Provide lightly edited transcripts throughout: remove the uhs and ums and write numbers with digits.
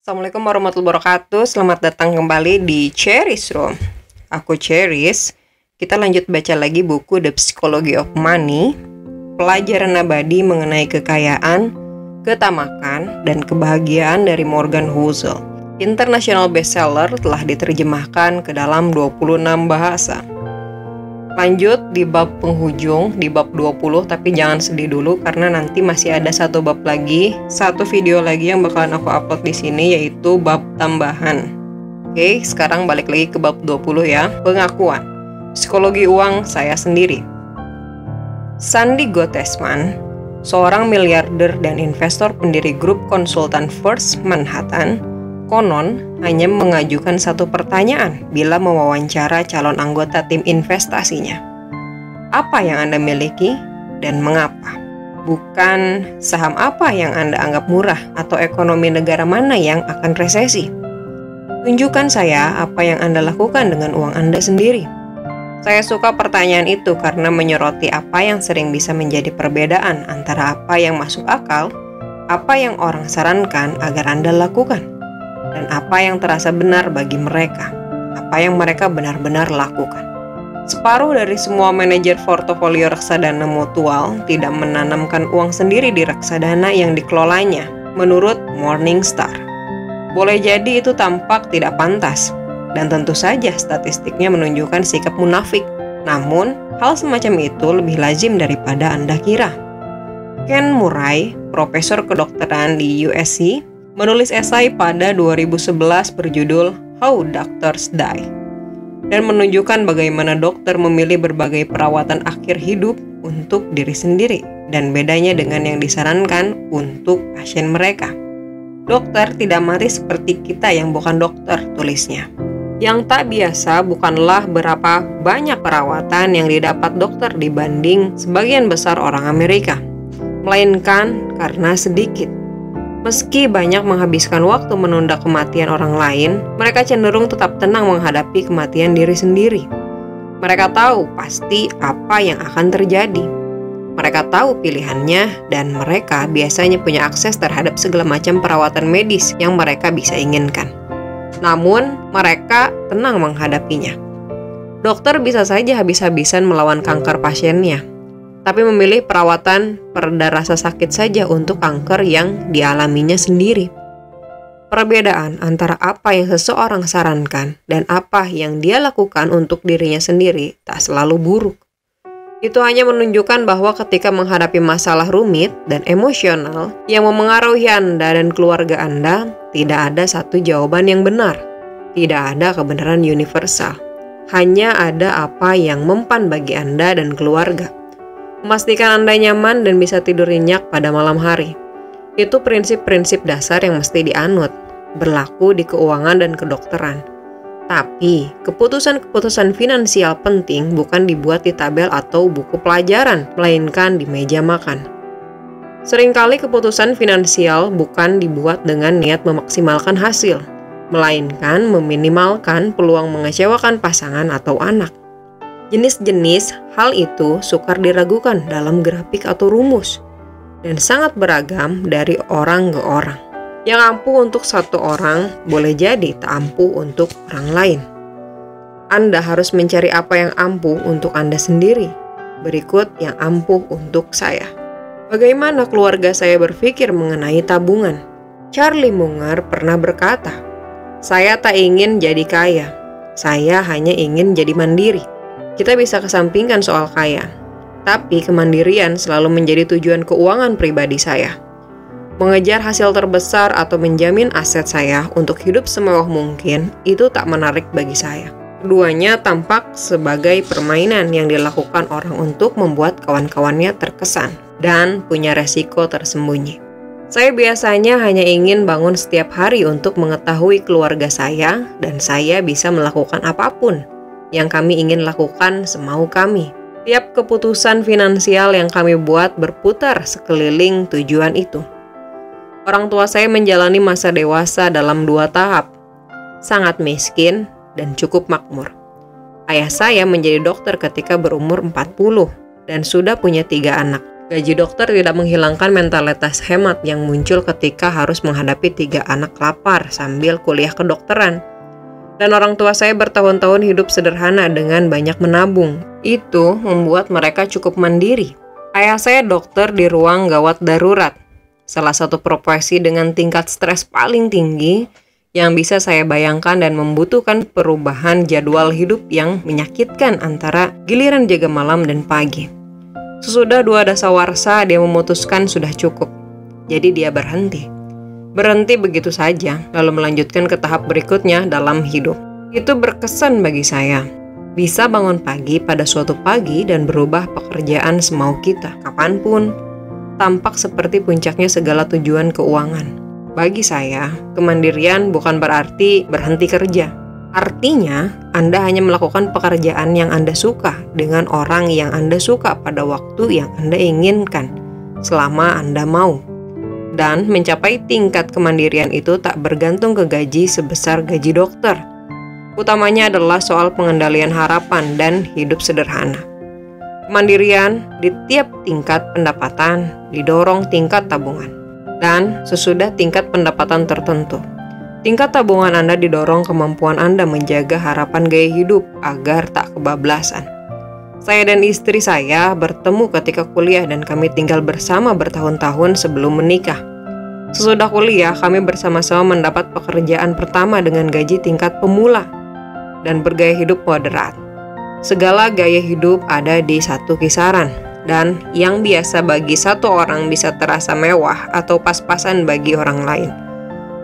Assalamualaikum warahmatullahi wabarakatuh. Selamat datang kembali di Cherries Room. Aku Cherries. Kita lanjut baca lagi buku The Psychology of Money, pelajaran abadi mengenai kekayaan, ketamakan, dan kebahagiaan dari Morgan Housel. International bestseller, telah diterjemahkan ke dalam 26 bahasa. Lanjut di bab penghujung, di bab 20, tapi jangan sedih dulu karena nanti masih ada satu bab lagi, satu video lagi yang bakalan aku upload di sini, yaitu bab tambahan. Oke, sekarang balik lagi ke bab 20 ya, pengakuan. Psikologi uang saya sendiri. Sandy Gottesman, seorang miliarder dan investor pendiri grup konsultan First Manhattan, konon hanya mengajukan satu pertanyaan bila mewawancara calon anggota tim investasinya. Apa yang Anda miliki dan mengapa? Bukan saham apa yang Anda anggap murah atau ekonomi negara mana yang akan resesi. Tunjukkan saya apa yang Anda lakukan dengan uang Anda sendiri. Saya suka pertanyaan itu karena menyoroti apa yang sering bisa menjadi perbedaan antara apa yang masuk akal, apa yang orang sarankan agar Anda lakukan, dan apa yang terasa benar bagi mereka, apa yang mereka benar-benar lakukan. Separuh dari semua manajer portofolio reksadana mutual tidak menanamkan uang sendiri di reksadana yang dikelolanya, menurut Morningstar. Boleh jadi itu tampak tidak pantas, dan tentu saja statistiknya menunjukkan sikap munafik. Namun, hal semacam itu lebih lazim daripada Anda kira. Ken Murray, profesor kedokteran di USC, menulis esai pada 2011 berjudul How Doctors Die dan menunjukkan bagaimana dokter memilih berbagai perawatan akhir hidup untuk diri sendiri dan bedanya dengan yang disarankan untuk pasien mereka. Dokter tidak mati seperti kita yang bukan dokter, tulisnya. Yang tak biasa bukanlah berapa banyak perawatan yang didapat dokter dibanding sebagian besar orang Amerika, melainkan karena sedikit. Meski banyak menghabiskan waktu menunda kematian orang lain, mereka cenderung tetap tenang menghadapi kematian diri sendiri. Mereka tahu pasti apa yang akan terjadi. Mereka tahu pilihannya dan mereka biasanya punya akses terhadap segala macam perawatan medis yang mereka bisa inginkan. Namun, mereka tenang menghadapinya. Dokter bisa saja habis-habisan melawan kanker pasiennya, tapi memilih perawatan pereda rasa sakit saja untuk kanker yang dialaminya sendiri. Perbedaan antara apa yang seseorang sarankan dan apa yang dia lakukan untuk dirinya sendiri tak selalu buruk. Itu hanya menunjukkan bahwa ketika menghadapi masalah rumit dan emosional yang memengaruhi Anda dan keluarga Anda, tidak ada satu jawaban yang benar. Tidak ada kebenaran universal. Hanya ada apa yang mempan bagi Anda dan keluarga. Memastikan Anda nyaman dan bisa tidur nyenyak pada malam hari. Itu prinsip-prinsip dasar yang mesti dianut, berlaku di keuangan dan kedokteran. Tapi, keputusan-keputusan finansial penting bukan dibuat di tabel atau buku pelajaran, melainkan di meja makan. Seringkali keputusan finansial bukan dibuat dengan niat memaksimalkan hasil, melainkan meminimalkan peluang mengecewakan pasangan atau anak. Jenis-jenis hal itu sukar diragukan dalam grafik atau rumus, dan sangat beragam dari orang ke orang. Yang ampuh untuk satu orang boleh jadi tak ampuh untuk orang lain. Anda harus mencari apa yang ampuh untuk Anda sendiri. Berikut yang ampuh untuk saya. Bagaimana keluarga saya berpikir mengenai tabungan? Charlie Munger pernah berkata, "Saya tak ingin jadi kaya. Saya hanya ingin jadi mandiri." Kita bisa kesampingkan soal kaya, tapi kemandirian selalu menjadi tujuan keuangan pribadi saya. Mengejar hasil terbesar atau menjamin aset saya untuk hidup semewah mungkin, itu tak menarik bagi saya. Keduanya tampak sebagai permainan yang dilakukan orang untuk membuat kawan-kawannya terkesan dan punya resiko tersembunyi. Saya biasanya hanya ingin bangun setiap hari untuk mengetahui keluarga saya dan saya bisa melakukan apapun yang kami ingin lakukan semau kami. Tiap keputusan finansial yang kami buat berputar sekeliling tujuan itu. Orang tua saya menjalani masa dewasa dalam 2 tahap, sangat miskin dan cukup makmur. Ayah saya menjadi dokter ketika berumur 40 dan sudah punya 3 anak. Gaji dokter tidak menghilangkan mentalitas hemat yang muncul ketika harus menghadapi 3 anak lapar sambil kuliah kedokteran. Dan orang tua saya bertahun-tahun hidup sederhana dengan banyak menabung. Itu membuat mereka cukup mandiri. Ayah saya dokter di ruang gawat darurat, salah satu profesi dengan tingkat stres paling tinggi yang bisa saya bayangkan dan membutuhkan perubahan jadwal hidup yang menyakitkan antara giliran jaga malam dan pagi. Sesudah 2 dasawarsa, dia memutuskan sudah cukup. Jadi dia berhenti. Berhenti begitu saja, lalu melanjutkan ke tahap berikutnya dalam hidup. Itu berkesan bagi saya. Bisa bangun pagi pada suatu pagi dan berubah pekerjaan semau kita, kapanpun. Tampak seperti puncaknya segala tujuan keuangan. Bagi saya, kemandirian bukan berarti berhenti kerja. Artinya, Anda hanya melakukan pekerjaan yang Anda suka dengan orang yang Anda suka pada waktu yang Anda inginkan, selama Anda mau. Dan mencapai tingkat kemandirian itu tak bergantung ke gaji sebesar gaji dokter. Utamanya adalah soal pengendalian harapan dan hidup sederhana. Kemandirian di tiap tingkat pendapatan didorong tingkat tabungan. Dan sesudah tingkat pendapatan tertentu, tingkat tabungan Anda didorong kemampuan Anda menjaga harapan gaya hidup agar tak kebablasan. Saya dan istri saya bertemu ketika kuliah dan kami tinggal bersama bertahun-tahun sebelum menikah. Sesudah kuliah, kami bersama-sama mendapat pekerjaan pertama dengan gaji tingkat pemula dan bergaya hidup moderat. Segala gaya hidup ada di satu kisaran, dan yang biasa bagi satu orang bisa terasa mewah atau pas-pasan bagi orang lain.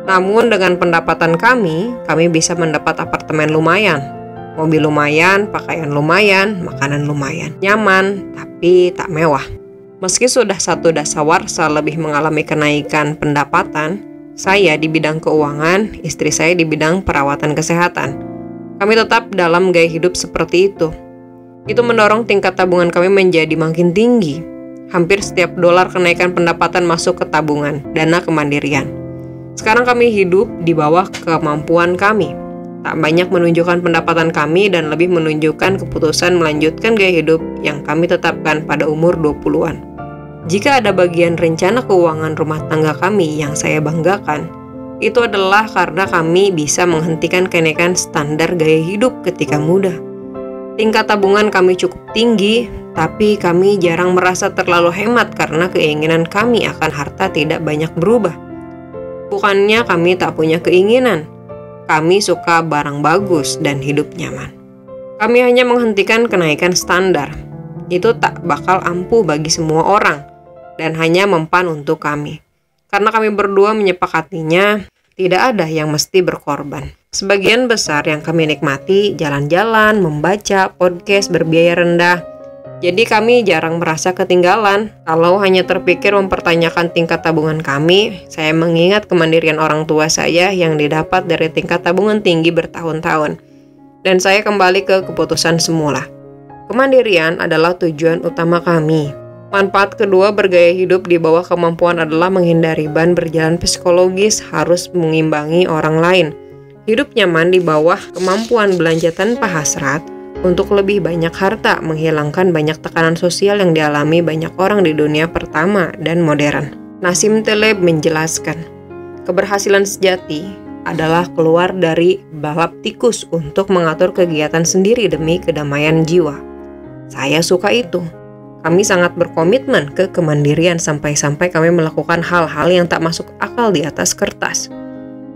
Namun dengan pendapatan kami bisa mendapat apartemen lumayan, mobil lumayan, pakaian lumayan, makanan lumayan. Nyaman, tapi tak mewah. Meski sudah 1 dasawarsa lebih mengalami kenaikan pendapatan, saya di bidang keuangan, istri saya di bidang perawatan kesehatan. Kami tetap dalam gaya hidup seperti itu. Itu mendorong tingkat tabungan kami menjadi makin tinggi. Hampir setiap dolar kenaikan pendapatan masuk ke tabungan, dana kemandirian. Sekarang kami hidup di bawah kemampuan kami. Tak banyak menunjukkan pendapatan kami dan lebih menunjukkan keputusan melanjutkan gaya hidup yang kami tetapkan pada umur 20-an. Jika ada bagian rencana keuangan rumah tangga kami yang saya banggakan, itu adalah karena kami bisa menghentikan kenaikan standar gaya hidup ketika muda. Tingkat tabungan kami cukup tinggi, tapi kami jarang merasa terlalu hemat karena keinginan kami akan harta tidak banyak berubah. Bukannya kami tak punya keinginan, kami suka barang bagus dan hidup nyaman. Kami hanya menghentikan kenaikan standar. Itu tak bakal ampuh bagi semua orang, dan hanya mempan untuk kami. Karena kami berdua menyepakatinya, tidak ada yang mesti berkorban. Sebagian besar yang kami nikmati, jalan-jalan, membaca, podcast berbiaya rendah. Jadi kami jarang merasa ketinggalan. Kalau hanya terpikir mempertanyakan tingkat tabungan kami, saya mengingat kemandirian orang tua saya yang didapat dari tingkat tabungan tinggi bertahun-tahun. Dan saya kembali ke keputusan semula. Kemandirian adalah tujuan utama kami. Manfaat kedua bergaya hidup di bawah kemampuan adalah menghindari beban berjalan psikologis harus mengimbangi orang lain. Hidup nyaman di bawah kemampuan belanja tanpa hasrat untuk lebih banyak harta, menghilangkan banyak tekanan sosial yang dialami banyak orang di dunia pertama dan modern. Nassim Taleb menjelaskan, keberhasilan sejati adalah keluar dari balap tikus untuk mengatur kegiatan sendiri demi kedamaian jiwa. Saya suka itu. Kami sangat berkomitmen ke kemandirian sampai-sampai kami melakukan hal-hal yang tak masuk akal di atas kertas.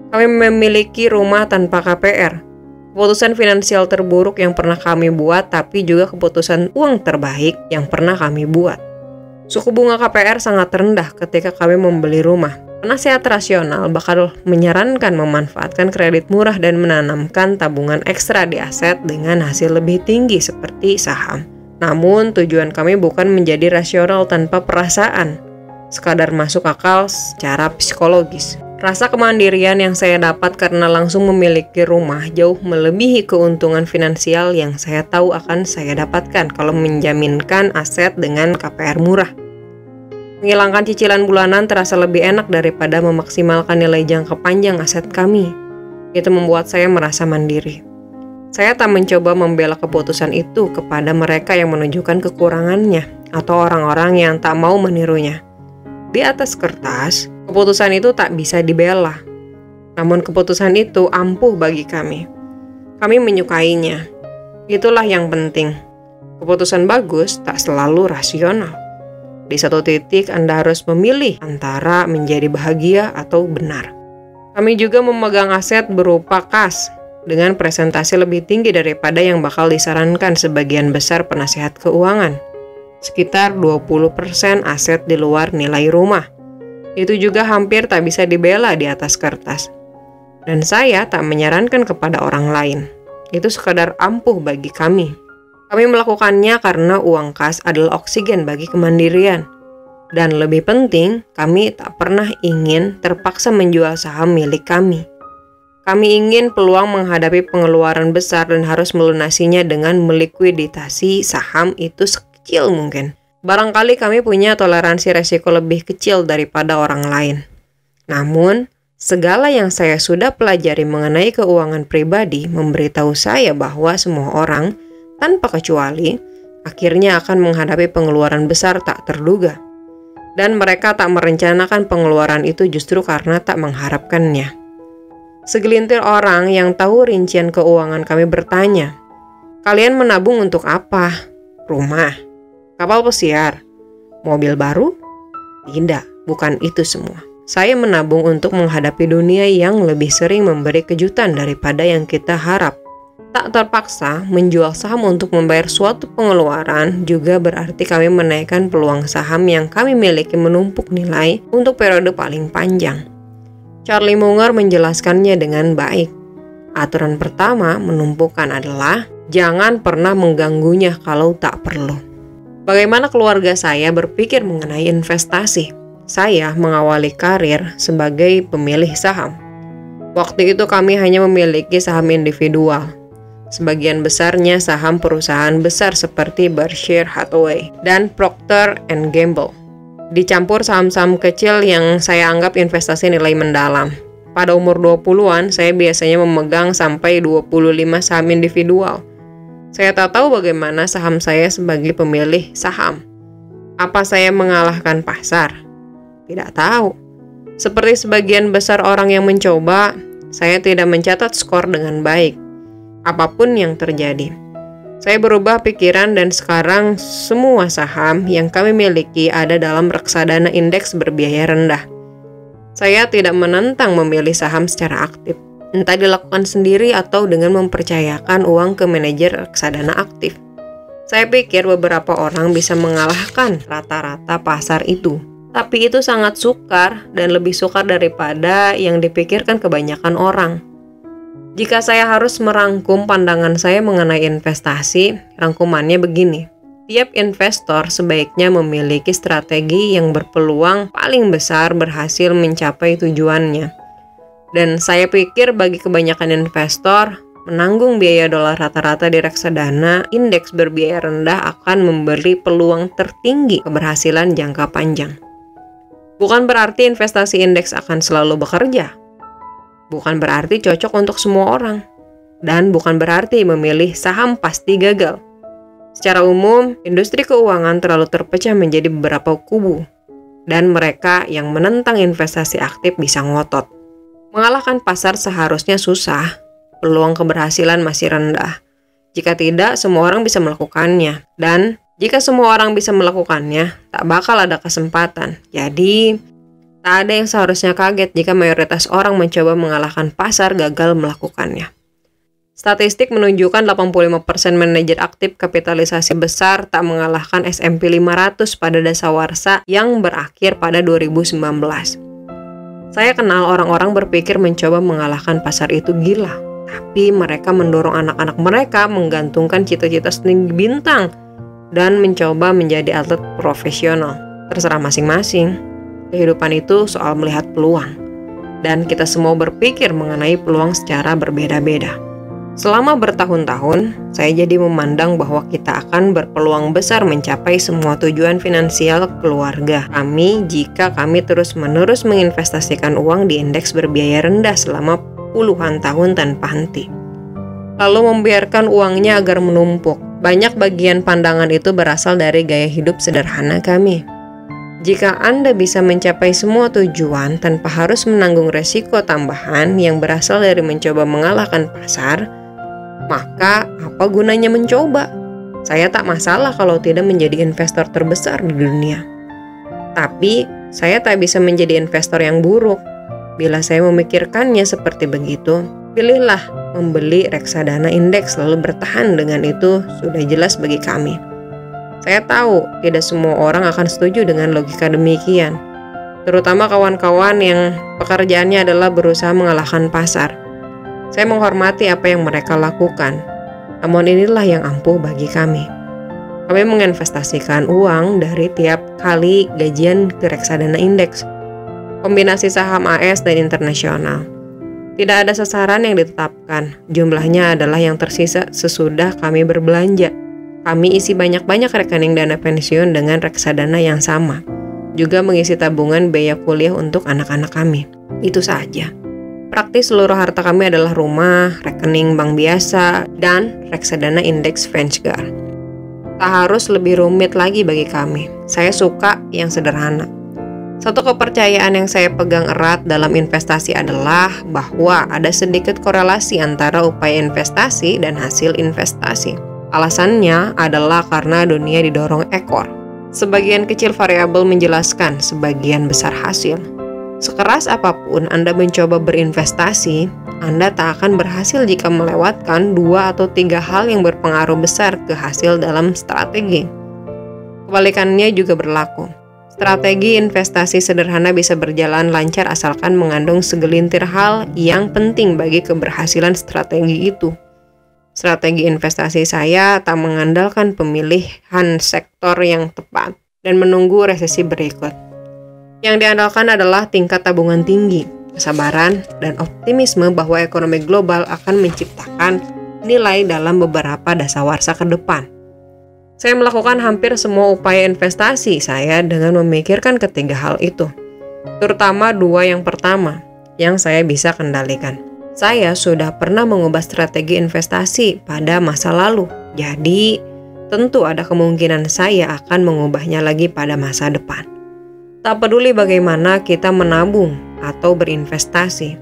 Kami memiliki rumah tanpa KPR. Keputusan finansial terburuk yang pernah kami buat, tapi juga keputusan uang terbaik yang pernah kami buat. Suku bunga KPR sangat rendah ketika kami membeli rumah. Penasehat rasional bakal menyarankan memanfaatkan kredit murah dan menanamkan tabungan ekstra di aset dengan hasil lebih tinggi seperti saham. Namun tujuan kami bukan menjadi rasional tanpa perasaan, sekadar masuk akal secara psikologis. Rasa kemandirian yang saya dapat karena langsung memiliki rumah jauh melebihi keuntungan finansial yang saya tahu akan saya dapatkan kalau menjaminkan aset dengan KPR murah. Menghilangkan cicilan bulanan terasa lebih enak daripada memaksimalkan nilai jangka panjang aset kami. Itu membuat saya merasa mandiri. Saya tak mencoba membela keputusan itu kepada mereka yang menunjukkan kekurangannya. atau orang-orang yang tak mau menirunya. Di atas kertas, keputusan itu tak bisa dibela. Namun keputusan itu ampuh bagi kami. Kami menyukainya. Itulah yang penting. Keputusan bagus tak selalu rasional. Di satu titik Anda harus memilih antara menjadi bahagia atau benar. Kami juga memegang aset berupa kas dengan presentasi lebih tinggi daripada yang bakal disarankan sebagian besar penasihat keuangan. Sekitar 20% aset di luar nilai rumah. Itu juga hampir tak bisa dibela di atas kertas. Dan saya tak menyarankan kepada orang lain. Itu sekadar ampuh bagi kami. Kami melakukannya karena uang kas adalah oksigen bagi kemandirian. Dan lebih penting, kami tak pernah ingin terpaksa menjual saham milik kami. Kami ingin peluang menghadapi pengeluaran besar dan harus melunasinya dengan melikuiditasi saham itu sekecil mungkin. Barangkali kami punya toleransi resiko lebih kecil daripada orang lain. Namun, segala yang saya sudah pelajari mengenai keuangan pribadi memberitahu saya bahwa semua orang, tanpa kecuali, akhirnya akan menghadapi pengeluaran besar tak terduga. Dan mereka tak merencanakan pengeluaran itu justru karena tak mengharapkannya. Segelintir orang yang tahu rincian keuangan kami bertanya, "Kalian menabung untuk apa? Rumah? Kapal pesiar? Mobil baru?" Tidak, bukan itu semua. Saya menabung untuk menghadapi dunia yang lebih sering memberi kejutan daripada yang kita harap. Tak terpaksa menjual saham untuk membayar suatu pengeluaran juga berarti kami menaikkan peluang saham yang kami miliki menumpuk nilai untuk periode paling panjang. Charlie Munger menjelaskannya dengan baik. Aturan pertama menumpukan adalah jangan pernah mengganggunya kalau tak perlu. Bagaimana keluarga saya berpikir mengenai investasi? Saya mengawali karir sebagai pemilih saham. Waktu itu kami hanya memiliki saham individual. Sebagian besarnya saham perusahaan besar seperti Berkshire Hathaway dan Procter & Gamble. Dicampur saham-saham kecil yang saya anggap investasi nilai mendalam. Pada umur 20-an, saya biasanya memegang sampai 25 saham individual. Saya tak tahu bagaimana saham saya sebagai pemilih saham. Apa saya mengalahkan pasar? Tidak tahu. Seperti sebagian besar orang yang mencoba, saya tidak mencatat skor dengan baik. Apapun yang terjadi. Saya berubah pikiran dan sekarang semua saham yang kami miliki ada dalam reksadana indeks berbiaya rendah. Saya tidak menentang memilih saham secara aktif, entah dilakukan sendiri atau dengan mempercayakan uang ke manajer reksadana aktif. Saya pikir beberapa orang bisa mengalahkan rata-rata pasar itu, tapi itu sangat sukar dan lebih sukar daripada yang dipikirkan kebanyakan orang. Jika saya harus merangkum pandangan saya mengenai investasi, rangkumannya begini. Tiap investor sebaiknya memiliki strategi yang berpeluang paling besar berhasil mencapai tujuannya. Dan saya pikir bagi kebanyakan investor, menanggung biaya dolar rata-rata di reksadana indeks berbiaya rendah akan memberi peluang tertinggi keberhasilan jangka panjang. Bukan berarti investasi indeks akan selalu bekerja. Bukan berarti cocok untuk semua orang. Dan bukan berarti memilih saham pasti gagal. Secara umum, industri keuangan terlalu terpecah menjadi beberapa kubu. Dan mereka yang menentang investasi aktif bisa ngotot. Mengalahkan pasar seharusnya susah. Peluang keberhasilan masih rendah. Jika tidak, semua orang bisa melakukannya. Dan jika semua orang bisa melakukannya, tak bakal ada kesempatan. Jadi, tak ada yang seharusnya kaget jika mayoritas orang mencoba mengalahkan pasar gagal melakukannya. Statistik menunjukkan 85% manajer aktif kapitalisasi besar tak mengalahkan S&P 500 pada dasawarsa yang berakhir pada 2019. Saya kenal orang-orang berpikir mencoba mengalahkan pasar itu gila, tapi mereka mendorong anak-anak mereka menggantungkan cita-cita setinggi bintang dan mencoba menjadi atlet profesional. Terserah masing-masing. Kehidupan itu soal melihat peluang, dan kita semua berpikir mengenai peluang secara berbeda-beda. Selama bertahun-tahun, saya jadi memandang bahwa kita akan berpeluang besar mencapai semua tujuan finansial keluarga kami jika kami terus-menerus menginvestasikan uang di indeks berbiaya rendah selama puluhan tahun tanpa henti. Lalu membiarkan uangnya agar menumpuk, Banyak bagian pandangan itu berasal dari gaya hidup sederhana kami. Jika Anda bisa mencapai semua tujuan tanpa harus menanggung resiko tambahan yang berasal dari mencoba mengalahkan pasar, maka apa gunanya mencoba? Saya tak masalah kalau tidak menjadi investor terbesar di dunia. Tapi, saya tak bisa menjadi investor yang buruk. Bila saya memikirkannya seperti begitu, pilihlah membeli reksadana indeks lalu bertahan dengan itu sudah jelas bagi kami. Saya tahu tidak semua orang akan setuju dengan logika demikian, terutama kawan-kawan yang pekerjaannya adalah berusaha mengalahkan pasar. Saya menghormati apa yang mereka lakukan, namun inilah yang ampuh bagi kami. Kami menginvestasikan uang dari tiap kali gajian ke reksadana indeks, kombinasi saham AS dan internasional. Tidak ada sasaran yang ditetapkan, jumlahnya adalah yang tersisa sesudah kami berbelanja. Kami isi banyak-banyak rekening dana pensiun dengan reksadana yang sama, juga mengisi tabungan biaya kuliah untuk anak-anak kami. Itu saja. Praktis seluruh harta kami adalah rumah, rekening bank biasa, dan reksadana indeks Vanguard. Tak harus lebih rumit lagi bagi kami. Saya suka yang sederhana. Satu kepercayaan yang saya pegang erat dalam investasi adalah bahwa ada sedikit korelasi antara upaya investasi dan hasil investasi. Alasannya adalah karena dunia didorong ekor. Sebagian kecil variabel menjelaskan sebagian besar hasil. Sekeras apapun Anda mencoba berinvestasi, Anda tak akan berhasil jika melewatkan 2 atau 3 hal yang berpengaruh besar ke hasil dalam strategi. Kebalikannya juga berlaku. Strategi investasi sederhana bisa berjalan lancar asalkan mengandung segelintir hal yang penting bagi keberhasilan strategi itu. Strategi investasi saya tak mengandalkan pemilihan sektor yang tepat dan menunggu resesi berikut. Yang diandalkan adalah tingkat tabungan tinggi, kesabaran, dan optimisme bahwa ekonomi global akan menciptakan nilai dalam beberapa dasawarsa ke depan. Saya melakukan hampir semua upaya investasi saya dengan memikirkan ketiga hal itu, terutama 2 yang pertama yang saya bisa kendalikan. Saya sudah pernah mengubah strategi investasi pada masa lalu, jadi tentu ada kemungkinan saya akan mengubahnya lagi pada masa depan. Tak peduli bagaimana kita menabung atau berinvestasi,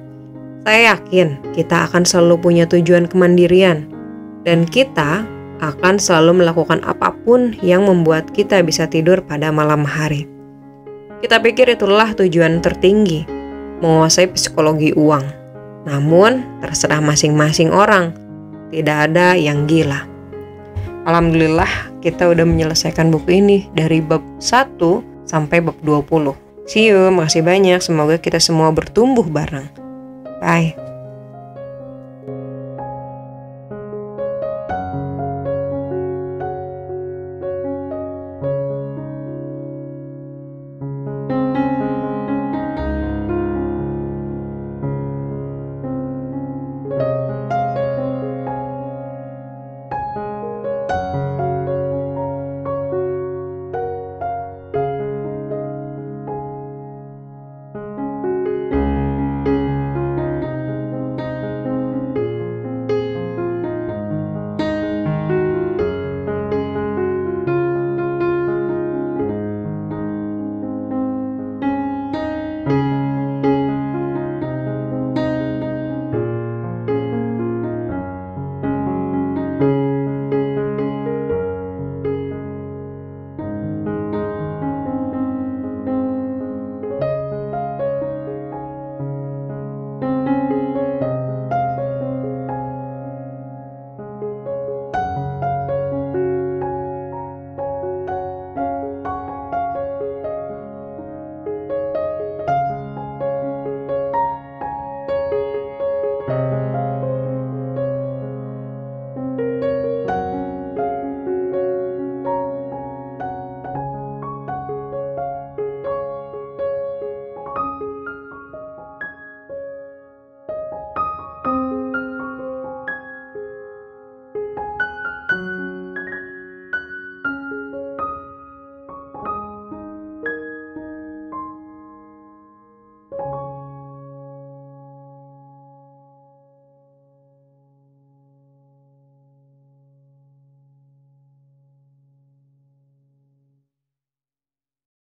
saya yakin kita akan selalu punya tujuan kemandirian, dan kita akan selalu melakukan apapun yang membuat kita bisa tidur pada malam hari. Kita pikir itulah tujuan tertinggi, menguasai psikologi uang. Namun, terserah masing-masing orang, tidak ada yang gila. Alhamdulillah, kita udah menyelesaikan buku ini dari bab 1 sampai bab 20. See you, makasih banyak, semoga kita semua bertumbuh bareng. Bye.